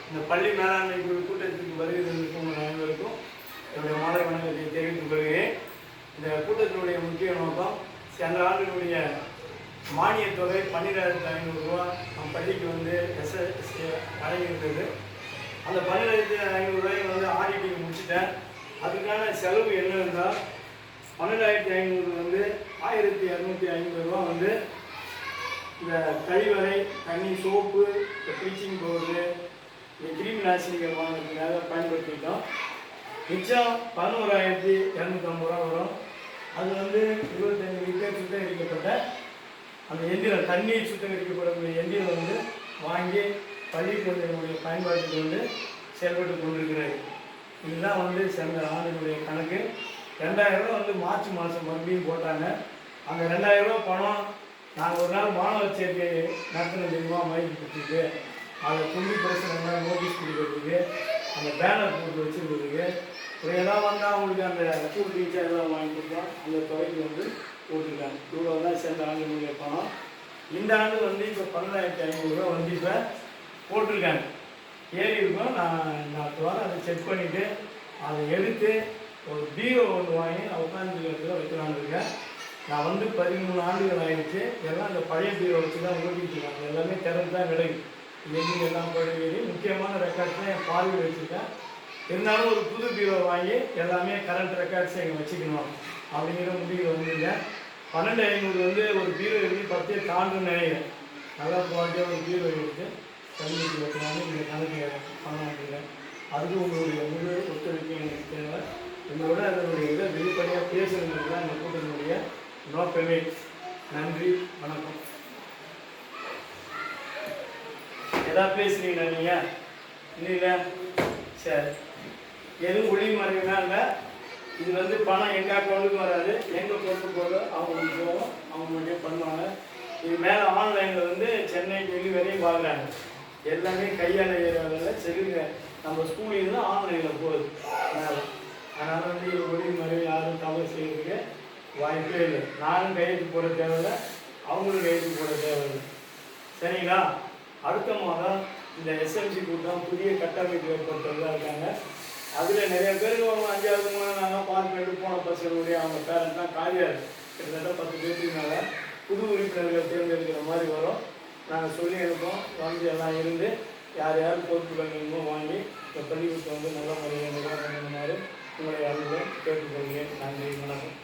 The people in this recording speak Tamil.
இந்த பள்ளி மேலாண்மை குழு கூட்டத்திற்கு வருகை தந்திருக்கும் உங்கள் அனைவருக்கும் என்னுடைய மாலை வணக்கத்தை தெரிவித்துக் கொள்கிறேன். இந்த கூட்டத்தினுடைய முக்கிய நோக்கம் சென்ற ஆண்டினுடைய மானிய தொகை 12,500 ரூபா நம் பள்ளிக்கு வந்து எஸ்எஸ்சி வழங்கியிருந்தது. அந்த 12,500 ரூபாய் வந்து ஆடிட்டிங் முடிச்சுட்டேன். அதுக்கான செலவு என்னவென்றால் 12,500 வந்து 1,250 ரூபா வந்து இந்த கழிவறை, தண்ணி, சோப்பு, ப்ளீச்சிங் பவுடரு, இந்த கிருமி நாசினிகள் வாங்குறதுக்காக பயன்படுத்திட்டோம். மிச்சம் 11,250 ரூபா வரும். அது வந்து 25 லிட்டர் சுத்திகரிக்கப்பட்ட அந்த எந்திரம், தண்ணீர் சுத்திகரிக்கப்படக்கூடிய எந்திரம் வந்து வாங்கி பள்ளிக்கூடத்தினுடைய பயன்பாட்டுக்கு வந்து செயல்பட்டு கொண்டிருக்கிறது. இதுதான் வந்து சென்ற ஆண்டினுடைய கணக்கு. 2,000 ரூபா வந்து மார்ச் மாதம் மறுபடியும் போட்டாங்க. அந்த 2,000 ரூபா பணம் நாங்கள் ஒரு நாள் மாணவர் சேர்க்கை நடத்தின தெரியுமா, மைக்கு கொடுத்துருக்கு, அதை துணி பிரச்சனை நோட்டீஸ் கொடுக்கறதுக்கு, அந்த பேனர் போட்டு வச்சுருக்கிறதுக்கு, இதெல்லாம் வந்து அவங்களுக்கு அந்த ஸ்கூல் டீச்சர் எல்லாம் வாங்கி கொடுத்தோம். அந்த தொகைக்கு வந்து போட்டுருக்காங்க. இவ்வளோ தான் சேர்ந்த ஆண்டுடைய பணம். இந்த ஆண்டு வந்து இப்போ 12,500 ரூபா வந்து இப்போ போட்டிருக்காங்க. ஏறி இருக்கும். நான் வாரம் அதை செக் பண்ணிவிட்டு அதை எடுத்து ஒரு பீரோ ஒன்று வாங்கி நான் உட்காந்து இடத்துல வைக்கலான்னு இருக்கேன். நான் வந்து 13 ஆண்டுகள் ஆகிடுச்சு. எல்லாம் அந்த பழைய பீரோ வச்சு தான் ஓட்டிகிட்டு இருக்காங்க. எல்லாமே திறந்து தான் கிடைக்கும். எங்கே எல்லாம் பழைய முக்கியமான ரெக்கார்ட்ஸ் தான் என் பார்வையில் வச்சுருக்கேன். இருந்தாலும் ஒரு புது பீரோ வாங்கி எல்லாமே கரண்ட் ரெக்கார்ட்ஸை இங்கே வச்சுக்கணும் அப்படிங்கிற முடிவு வந்துங்க. 12,500 வந்து ஒரு பீரோ எடுத்து 10 தாண்டுன்னு நினைக்கிறேன். நல்லா குவாலிட்டியாக ஒரு பீரோ எடுத்து கல்விக்கு வைக்கலான்னு இந்த கணக்கு பண்ணாங்க. அதுக்கு உங்களுடைய முழு ஒத்துழைப்பு எனக்கு தேவை. உங்களோட அதனுடைய இதை வெளிப்படையாக பேசுகிறது தான் இந்த கூட்டத்தினுடைய நோக்கமே. நன்றி, வணக்கம். எதாவது பேசுறீங்களா நீங்கள்? இல்லைங்களா? சரி, எதுவும் ஒளி மறைவுனா இல்லை. இது வந்து பணம் எங்கள் அக்கௌண்ட்டுக்கு வராது, எங்கள் பொறுப்பு போக அவங்களுக்கு போகும், அவங்க மட்டும் பண்ணுவாங்க. இது மேலே ஆன்லைனில் வந்து சென்னை, டெல்லி வரையும் பார்க்குறாங்க. எல்லாமே கையால் ஏரியாவில் செல்லுங்க. நம்ம ஸ்கூலில் தான் ஆன்லைனில் போகுது. அதனால் வந்து இது ஒளி மறைவு யாரும் தவறு செய்யறதுக்கு வாய்ப்பே இல்லை. நானும் கையெழுத்து போட தேவையில்லை, அவங்களும் கையெழுத்து போட தேவையில்லை. சரிங்களா? அடுத்த மாதம் இந்த எஸ்எம்சி கூட்டம் புதிய கட்டமைப்பு ஏற்படுத்துறதா இருக்காங்க. அதில் நிறைய பேருக்கு 5வது நாங்கள் பார்க்க போன பசங்களுடைய அவங்க பேரண்ட்லாம் காலியாக இருக்குது. கிட்டத்தட்ட 10 பேருக்கு மேலே புது உறுப்பினர்கள் தேர்ந்தெடுக்கிற மாதிரி வரும். நாங்கள் சொல்லி அனுப்போம். வந்து எல்லாம் இருந்து யார் யார் பொறுப்புகள் வேணுமோ வாங்கி இந்த பள்ளிக்கூடத்தை வந்து நல்ல முறையில் நிர்வாகம் பண்ணுமாறு உங்களை அறிவுரை கேட்டுக்கொள்கிறேன். நன்றி, வணக்கம்.